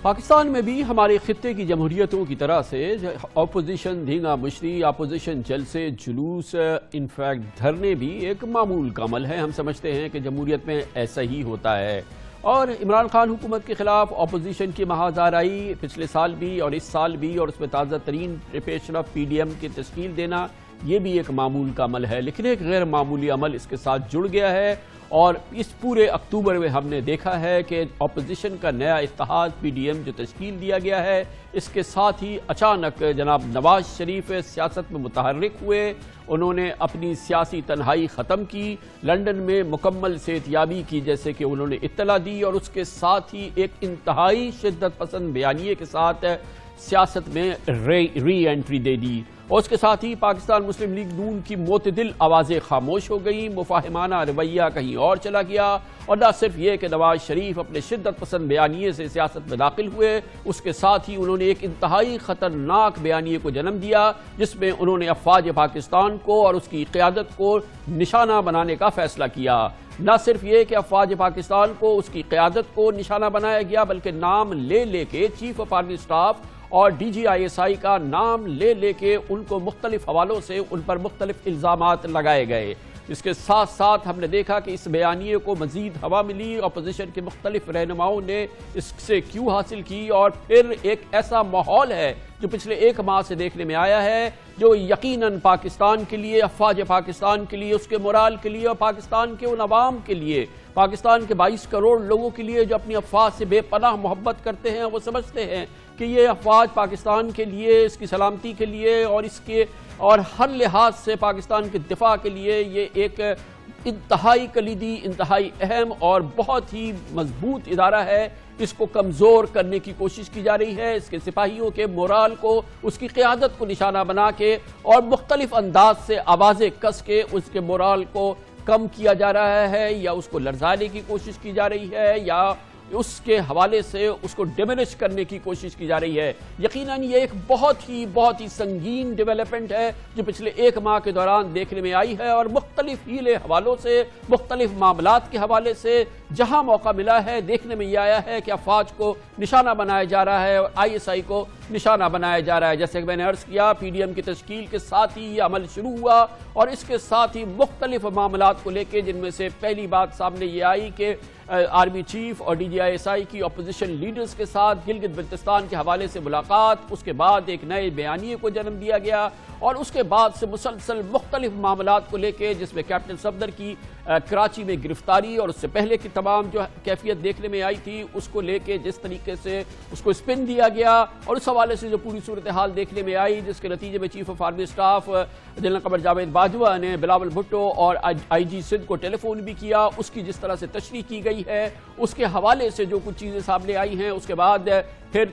پاکستان میں بھی ہمارے خطے کی جمہوریتوں کی طرح سے اپوزیشن دھینگا مشری، اپوزیشن جلسے، جلوس، انفیکٹ دھرنے بھی ایک معمول کا عمل ہے۔ ہم سمجھتے ہیں کہ جمہوریت میں ایسا ہی ہوتا ہے، اور عمران خان حکومت کے خلاف اپوزیشن کی محاذ آرائی پچھلے سال بھی اور اس سال بھی، اور اس میں تازہ ترین پیش رفت پی ڈی ایم کی تشکیل دینا، یہ بھی ایک معمول کا عمل ہے۔ لیکن ایک غیر معمولی عمل اس کے ساتھ جڑ گیا ہے، اور اس پورے اکتوبر میں ہم نے دیکھا ہے کہ اپوزیشن کا نیا اتحاد پی ڈی ایم جو تشکیل دیا گیا ہے، اس کے ساتھ ہی اچانک جناب نواز شریف سیاست میں متحرک ہوئے۔ انہوں نے اپنی سیاسی تنہائی ختم کی، لندن میں مکمل صحتیابی کی جیسے کہ انہوں نے اطلاع دی، اور اس کے ساتھ ہی ایک انتہائی شدت پسند بیانیے کے ساتھ سیاست میں ری انٹری دے دی، اور اس کے ساتھ ہی پاکستان مسلم لیگ نون کی معتدل آوازیں خاموش ہو گئیں، مفاہمانہ رویہ کہیں اور چلا گیا۔ اور نہ صرف یہ کہ نواز شریف اپنے شدت پسند بیانیے سے سیاست میں داخل ہوئے، اس کے ساتھ ہی انہوں نے ایک انتہائی خطرناک بیانیے کو جنم دیا، جس میں انہوں نے افواج پاکستان کو اور اس کی قیادت کو نشانہ بنانے کا فیصلہ کیا۔ نہ صرف یہ کہ افواج پاکستان کو، اس کی قیادت کو نشانہ بنایا گیا، بلکہ نام لے لے کے چیف آف آرمی اسٹاف اور D G I S I کا نام لے لے کے ان کو مختلف حوالوں سے ان پر مختلف الزامات لگائے گئے۔ اس کے ساتھ ساتھ ہم نے دیکھا کہ اس بیانیے کو مزید ہوا ملی، اپوزیشن کے مختلف رہنماؤں نے اس سے کیوں حاصل کی، اور پھر ایک ایسا ماحول ہے جو پچھلے ایک ماہ سے دیکھنے میں آیا ہے، جو یقیناً پاکستان کے لیے، افواج پاکستان کے لیے، اس کے مورال کے لیے، اور پاکستان کے ان عوام کے لیے، پاکستان کے 22 کروڑ لوگوں کے لیے جو اپنی افواج سے بے پناہ محبت کرتے ہیں، وہ سمجھتے ہیں کہ یہ افواج پاکستان کے لیے، اس کی سلامتی کے لیے اور ہر لحاظ سے پاکستان کے دفاع کے لیے یہ ایک انتہائی کلیدی، انتہائی اہم اور بہت ہی مضبوط ادارہ ہے۔ اس کو کمزور کرنے کی کوشش کی جا رہی ہے، اس کے سپاہیوں کے مورال کو، اس کی قیادت کو نشانہ بنا کے اور مختلف انداز سے آوازیں کس کے اس کے مورال کو کم کیا جا رہا ہے، یا اس کو لرزانے کی کوشش کی جا رہی ہے، یا اس کے حوالے سے اس کو ڈیمینش کرنے کی کوشش کی جا رہی ہے۔ یقیناً یہ ایک بہت ہی سنگین ڈیولپمنٹ ہے جو پچھلے ایک ماہ کے دوران دیکھنے میں آئی ہے، اور مختلف ہیلے حوالوں سے، مختلف معاملات کے حوالے سے جہاں موقع ملا ہے، دیکھنے میں یہ آیا ہے کہ افواج کو نشانہ بنایا جا رہا ہے اور آئی ایس آئی کو نشانہ بنایا جا رہا ہے۔ جیسے کہ میں نے عرض کیا، پی ڈی ایم کی تشکیل کے ساتھ ہی یہ عمل شروع ہوا، اور اس کے ساتھ ہی مختلف معاملات کو لے کے، جن میں سے پہلی بات سامنے یہ آئی کہ آرمی چیف اور D G I S I کی اپوزیشن لیڈرز کے ساتھ گلگت بلتستان کے حوالے سے ملاقات، اس کے بعد ایک نئے بیانیے کو جنم دیا گیا، اور اس کے بعد سے مسلسل مختلف معاملات کو لے کے، جس میں کیپٹن صفدر کی کراچی میں گرفتاری اور اس سے پہلے کی تمام جو کیفیت دیکھنے میں آئی تھی، اس کو لے کے جس طریقے سے اس کو اسپن دیا گیا، اور اس حوالے سے جو پوری صورتحال دیکھنے میں آئی، جس کے نتیجے میں chief of army staff general Qamar Javed Bajwa نے بلاول بھٹو اور آئی جی سندھ کو ٹیلی فون بھی کیا، اس کی جس طرح سے تشریح کی گئی ہے، اس کے حوالے سے جو کچھ چیزیں سامنے آئی ہیں، اس کے بعد پھر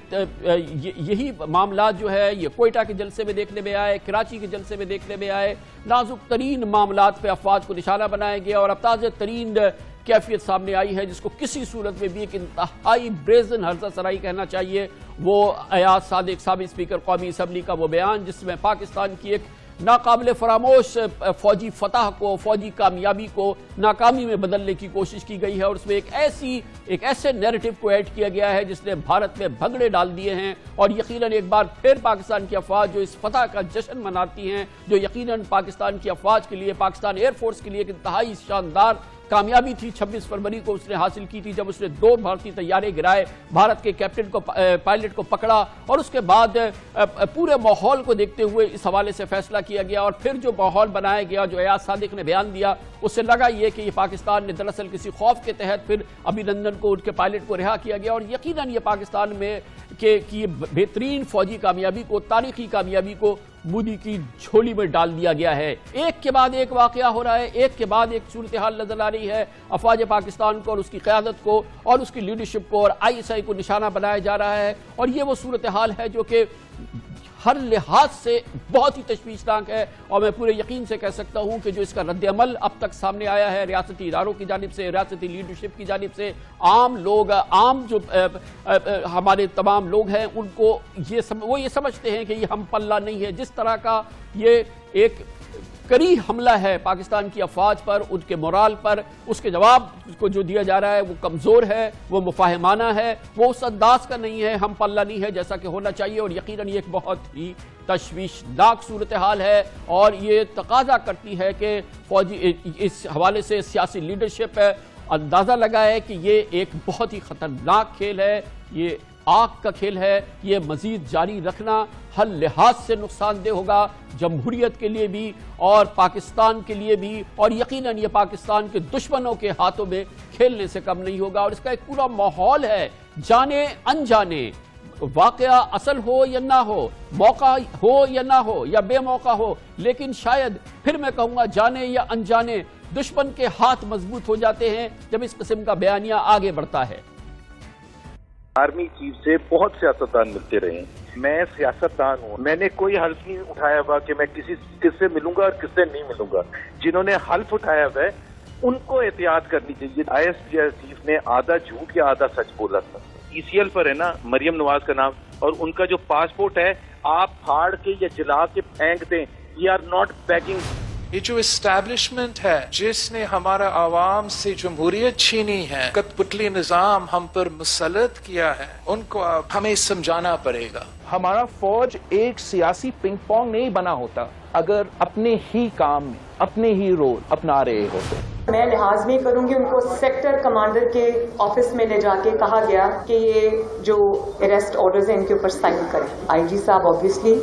یہی معاملات جو ہے یہ کوئٹہ کے جلسے میں دیکھنے میں آئے، کراچی کے جلسے میں دیکھنے میں آئے، نازک ترین معاملات پہ افواج کو نشانہ بنایا گیا، اور اب تازہ ترین کیفیت سامنے آئی ہے، جس کو کسی صورت میں بھی ایک انتہائی بریزن ہرزہ سرائی کہنا چاہیے، وہ ایاز صادق سابق اسپیکر قومی اسمبلی کا وہ بیان، جس میں پاکستان کی ایک ناقابل فراموش فوجی فتح کو، فوجی کامیابی کو ناکامی میں بدلنے کی کوشش کی گئی ہے، اور اس میں ایک ایسے نیریٹو کو ایڈ کیا گیا ہے جس نے بھارت میں بھگڑے ڈال دیے ہیں، اور یقیناً ایک بار پھر پاکستان کی افواج جو اس فتح کا جشن مناتی ہیں، جو یقیناً پاکستان کی افواج کے لیے، پاکستان ایئر فورس کے لیے ایک انتہائی شاندار کامیابی تھی۔ 26 فروری کو اس نے حاصل کی تھی، جب اس نے 2 بھارتی طیارے گرائے، بھارت کے کیپٹن کو، پائلٹ کو پکڑا، اور اس کے بعد پورے ماحول کو دیکھتے ہوئے اس حوالے سے فیصلہ کیا گیا، اور پھر جو ماحول بنایا گیا، جو ایاز صادق نے بیان دیا، اس سے لگا یہ کہ یہ پاکستان نے دراصل کسی خوف کے تحت پھر ابھینندن کو، ان کے پائلٹ کو رہا کیا گیا، اور یقیناً یہ پاکستان میں کہ بہترین فوجی کامیابی کو، تاریخی کامیابی کو مودی کی جھولی میں ڈال دیا گیا ہے۔ ایک کے بعد ایک واقعہ ہو رہا ہے، ایک کے بعد ایک صورتحال نظر آ رہی ہے، افواج پاکستان کو اور اس کی قیادت کو اور اس کی لیڈرشپ کو اور آئی ایس آئی کو نشانہ بنایا جا رہا ہے، اور یہ وہ صورتحال ہے جو کہ ہر لحاظ سے بہت ہی تشویشناک ہے، اور میں پورے یقین سے کہہ سکتا ہوں کہ جو اس کا رد عمل اب تک سامنے آیا ہے ریاستی اداروں کی جانب سے، ریاستی لیڈرشپ کی جانب سے، عام لوگ، عام جو ہمارے تمام لوگ ہیں، ان کو وہ یہ سمجھتے ہیں کہ یہ ہم پلہ نہیں ہے، جس طرح کا یہ ایک عسکری حملہ ہے پاکستان کی افواج پر، ان کے مورال پر، اس کے جواب کو جو دیا جا رہا ہے وہ کمزور ہے، وہ مفاہمانہ ہے، وہ اس انداز کا نہیں ہے، ہم پلہ نہیں ہے جیسا کہ ہونا چاہیے، اور یقیناً یہ ایک بہت ہی تشویشناک صورتحال ہے، اور یہ تقاضا کرتی ہے کہ فوجی اس حوالے سے سیاسی لیڈرشپ اندازہ لگائے کہ یہ ایک بہت ہی خطرناک کھیل ہے، یہ آگ کا کھیل ہے، یہ مزید جاری رکھنا ہر لحاظ سے نقصان دہ ہوگا، جمہوریت کے لیے بھی اور پاکستان کے لیے بھی، اور یقیناً یہ پاکستان کے دشمنوں کے ہاتھوں میں کھیلنے سے کم نہیں ہوگا، اور اس کا ایک پورا ماحول ہے، جانے انجانے، واقعہ اصل ہو یا نہ ہو، موقع ہو یا نہ ہو یا بے موقع ہو، لیکن شاید پھر میں کہوں گا جانے یا انجانے دشمن کے ہاتھ مضبوط ہو جاتے ہیں جب اس قسم کا بیانیہ آگے بڑھتا ہے۔ آرمی چیف سے بہت سیاستدان ملتے رہے ہیں، میں سیاستدان ہوں، میں نے کوئی حلف نہیں اٹھایا ہوا کہ میں کس سے ملوں گا اور کس سے نہیں ملوں گا۔ جنہوں نے حلف اٹھایا ہوا ہے ان کو احتیاط کرنی چاہیے۔ آئی ایس چیف نے آدھا جھوٹ یا آدھا سچ بولا تھا۔ ای سی ایل پر ہے نا مریم نواز کا نام، اور ان کا جو پاسپورٹ ہے آپ پھاڑ کے یا جلا کے پھینک دیں، وی آر ناٹ بیگنگ۔ یہ جو اسٹیبلشمنٹ ہے جس نے ہمارا عوام سے جمہوریت چھینی ہے، کٹ پتلی نظام ہم پر مسلط کیا ہے، ان کو اب ہمیں سمجھانا پڑے گا۔ ہمارا فوج ایک سیاسی پنگ پونگ نہیں بنا ہوتا اگر اپنے ہی کام میں اپنے ہی رول اپنا رہے ہوتے۔ میں لحاظ نہیں کروں گی، ان کو سیکٹر کمانڈر کے آفس میں لے جا کے کہا گیا کہ یہ جو اریسٹ آرڈرز ہیں ان کے اوپر سائن کریں۔ آئی جی صاحب آبویسلی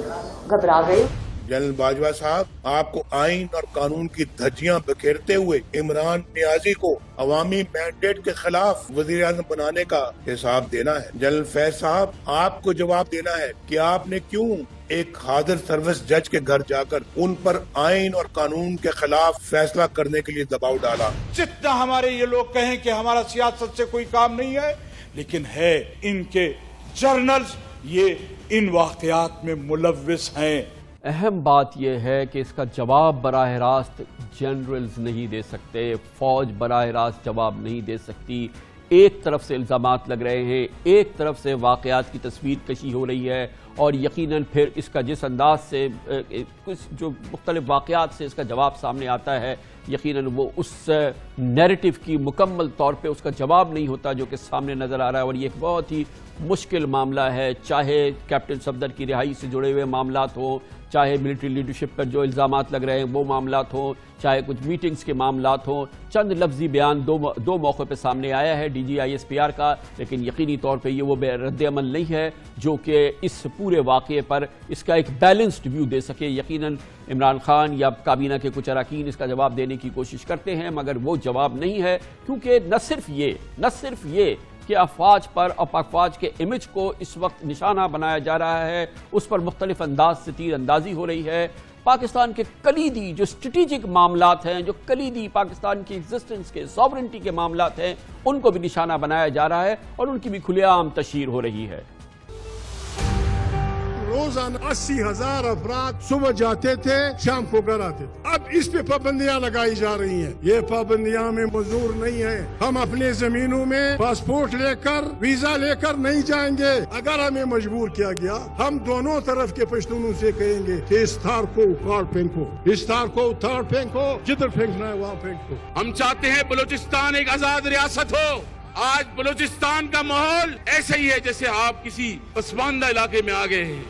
گھبرا گئے۔ جنرل باجوہ صاحب، آپ کو آئین اور قانون کی دھجیاں بکھیرتے ہوئے عمران نیازی کو عوامی مینڈیٹ کے خلاف وزیر اعظم بنانے کا حساب دینا ہے۔ جنرل فیض صاحب، آپ کو جواب دینا ہے کہ آپ نے کیوں ایک حاضر سروس جج کے گھر جا کر ان پر آئین اور قانون کے خلاف فیصلہ کرنے کے لیے دباؤ ڈالا۔ جتنا ہمارے یہ لوگ کہیں کہ ہمارا سیاست سے کوئی کام نہیں ہے، لیکن ہے، ان کے جرنلز یہ ان واقعات میں ملوث ہیں۔ اہم بات یہ ہے کہ اس کا جواب براہ راست جنرلز نہیں دے سکتے، فوج براہ راست جواب نہیں دے سکتی۔ ایک طرف سے الزامات لگ رہے ہیں، ایک طرف سے واقعات کی تصویر کشی ہو رہی ہے، اور یقیناً پھر اس کا جس انداز سے کچھ جو مختلف واقعات سے اس کا جواب سامنے آتا ہے، یقیناً وہ اس نیریٹو کی مکمل طور پہ اس کا جواب نہیں ہوتا جو کہ سامنے نظر آ رہا ہے، اور یہ ایک بہت ہی مشکل معاملہ ہے، چاہے کیپٹن صفدر کی رہائی سے جڑے ہوئے معاملات ہوں، چاہے ملٹری لیڈرشپ پر جو الزامات لگ رہے ہیں وہ معاملات ہوں، چاہے کچھ میٹنگز کے معاملات ہوں۔ چند لفظی بیان دو موقع پہ سامنے آیا ہے D G I S P R کا، لیکن یقینی طور پہ یہ وہ رد عمل نہیں ہے جو کہ اس پورے واقعے پر اس کا ایک بیلنسڈ ویو دے سکے۔ یقیناً عمران خان یا کابینہ کے کچھ اراکین اس کا جواب دینے کی کوشش کرتے ہیں، مگر وہ جواب نہیں ہے، کیونکہ نہ صرف یہ کہ افواج پر اور پاک فوج کے امیج کو اس وقت نشانہ بنایا جا رہا ہے، اس پر مختلف انداز سے تیر اندازی ہو رہی ہے، پاکستان کے کلیدی جو اسٹریٹجک معاملات ہیں، جو کلیدی پاکستان کی ایگزسٹنس کے ساورنٹی کے معاملات ہیں، ان کو بھی نشانہ بنایا جا رہا ہے، اور ان کی بھی کھلے عام تشہیر ہو رہی ہے۔ روزانہ 80,000 افراد صبح جاتے تھے، شام کو گھر آتے تھے۔ اب اس پہ پابندیاں لگائی جا رہی ہیں۔ یہ پابندیاں ہمیں منظور نہیں ہے۔ ہم اپنے زمینوں میں پاسپورٹ لے کر، ویزا لے کر نہیں جائیں گے۔ اگر ہمیں مجبور کیا گیا، ہم دونوں طرف کے پشتونوں سے کہیں گے کہ اس تار کو کار پھینکو، اس تار کو تار پھینکو، جدھر پھینکنا ہے وہاں پھینکو۔ ہم چاہتے ہیں بلوچستان ایک آزاد ریاست ہو۔ آج بلوچستان کا ماحول ایسا ہی ہے جیسے آپ کسی پسماندہ علاقے میں آ گئے ہیں۔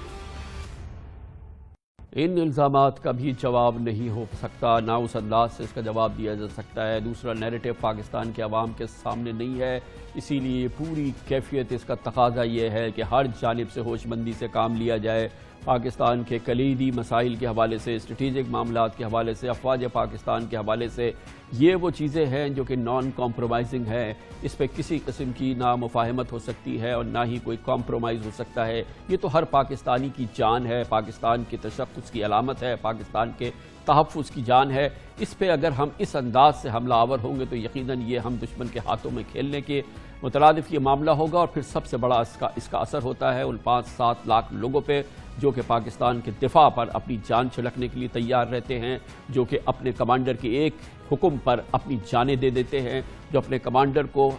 ان الزامات کا بھی جواب نہیں ہو سکتا، نہ اس انداز سے اس کا جواب دیا جا سکتا ہے۔ دوسرا نیریٹو پاکستان کے عوام کے سامنے نہیں ہے، اسی لیے پوری کیفیت اس کا تقاضا یہ ہے کہ ہر جانب سے ہوش مندی سے کام لیا جائے۔ پاکستان کے کلیدی مسائل کے حوالے سے، اسٹریٹجک معاملات کے حوالے سے، افواج پاکستان کے حوالے سے، یہ وہ چیزیں ہیں جو کہ نان کمپرومائزنگ ہیں، اس پہ کسی قسم کی نہ مفاہمت ہو سکتی ہے اور نہ ہی کوئی کمپرومائز ہو سکتا ہے۔ یہ تو ہر پاکستانی کی جان ہے، پاکستان کے تشخص کی علامت ہے، پاکستان کے تحفظ کی جان ہے۔ اس پہ اگر ہم اس انداز سے حملہ آور ہوں گے تو یقیناً یہ ہم دشمن کے ہاتھوں میں کھیلنے کے مترادف یہ معاملہ ہوگا، اور پھر سب سے بڑا اس کا اثر ہوتا ہے ان 5-7 لاکھ لوگوں پہ جو کہ پاکستان کے دفاع پر اپنی جان چھلکنے کے لیے تیار رہتے ہیں، جو کہ اپنے کمانڈر کے ایک حکم پر اپنی جانیں دے دیتے ہیں، جو اپنے کمانڈر کو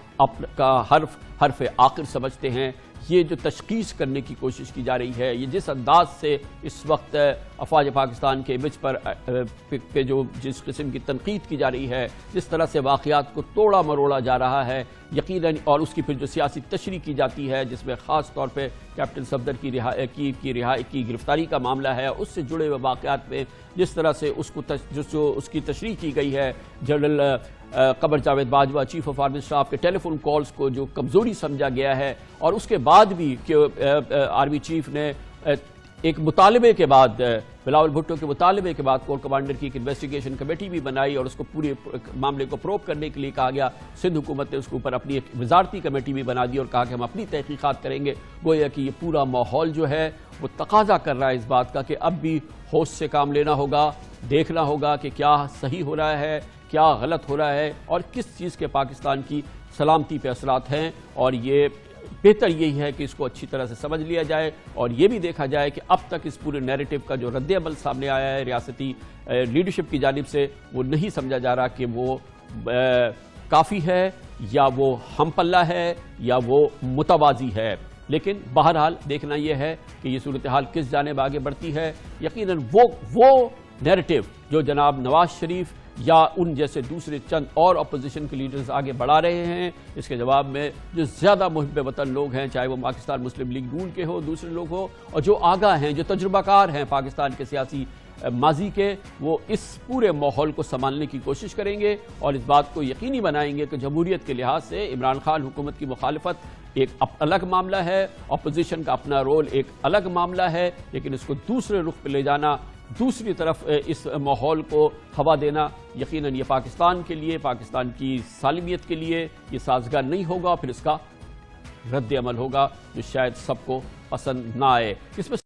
کا حرف آخر سمجھتے ہیں، یہ جو تشخیص کرنے کی کوشش کی جا رہی ہے، یہ جس انداز سے اس وقت افواج پاکستان کے امیج پر جو جس قسم کی تنقید کی جا رہی ہے، جس طرح سے واقعات کو توڑا مروڑا جا رہا ہے یقیناً، اور اس کی پھر جو سیاسی تشریح کی جاتی ہے جس میں خاص طور پہ کیپٹن صفدر کی رہائی کی گرفتاری کا معاملہ ہے، اس سے جڑے ہوئے واقعات میں جس طرح سے اس کی تشریح کی گئی ہے، general Qamar Javed Bajwa chief of army staff کے ٹیلی فون کالز کو جو کمزوری سمجھا گیا ہے، اور اس کے بعد بھی کہ آرمی چیف نے ایک مطالبے کے بعد بلاول بھٹو کے مطالبے کے بعد کور کمانڈر کی ایک انویسٹیگیشن کمیٹی بھی بنائی اور اس کو پورے معاملے کو پروب کرنے کے لیے کہا گیا، سندھ حکومت نے اس کے اوپر اپنی ایک وزارتی کمیٹی بھی بنا دی اور کہا کہ ہم اپنی تحقیقات کریں گے۔ گویا کہ یہ پورا ماحول جو ہے وہ تقاضا کر رہا ہے اس بات کا کہ اب بھی ہوش سے کام لینا ہوگا، دیکھنا ہوگا کہ کیا صحیح ہو رہا ہے، کیا غلط ہو رہا ہے، اور کس چیز کے پاکستان کی سلامتی پہ اثرات ہیں، اور یہ بہتر یہی ہے کہ اس کو اچھی طرح سے سمجھ لیا جائے اور یہ بھی دیکھا جائے کہ اب تک اس پورے نیریٹو کا جو رد عمل سامنے آیا ہے ریاستی لیڈرشپ کی جانب سے، وہ نہیں سمجھا جا رہا کہ وہ کافی ہے یا وہ ہم پلہ ہے یا وہ متوازی ہے۔ لیکن بہرحال دیکھنا یہ ہے کہ یہ صورتحال کس جانب آگے بڑھتی ہے۔ یقیناً وہ نیریٹو جو جناب نواز شریف یا ان جیسے دوسرے چند اور اپوزیشن کے لیڈرز آگے بڑھا رہے ہیں، اس کے جواب میں جو زیادہ محب وطن لوگ ہیں، چاہے وہ پاکستان مسلم لیگ نون کے ہو، دوسرے لوگ ہو، اور جو آگاہ ہیں، جو تجربہ کار ہیں پاکستان کے سیاسی ماضی کے، وہ اس پورے ماحول کو سنبھالنے کی کوشش کریں گے اور اس بات کو یقینی بنائیں گے کہ جمہوریت کے لحاظ سے عمران خان حکومت کی مخالفت ایک الگ معاملہ ہے، اپوزیشن کا اپنا رول ایک الگ معاملہ ہے، لیکن اس کو دوسرے رخ پہ لے جانا، دوسری طرف اس ماحول کو ہوا دینا، یقیناً یہ پاکستان کے لیے، پاکستان کی سالمیت کے لیے یہ سازگار نہیں ہوگا، پھر اس کا رد عمل ہوگا جو شاید سب کو پسند نہ آئے۔ اس میں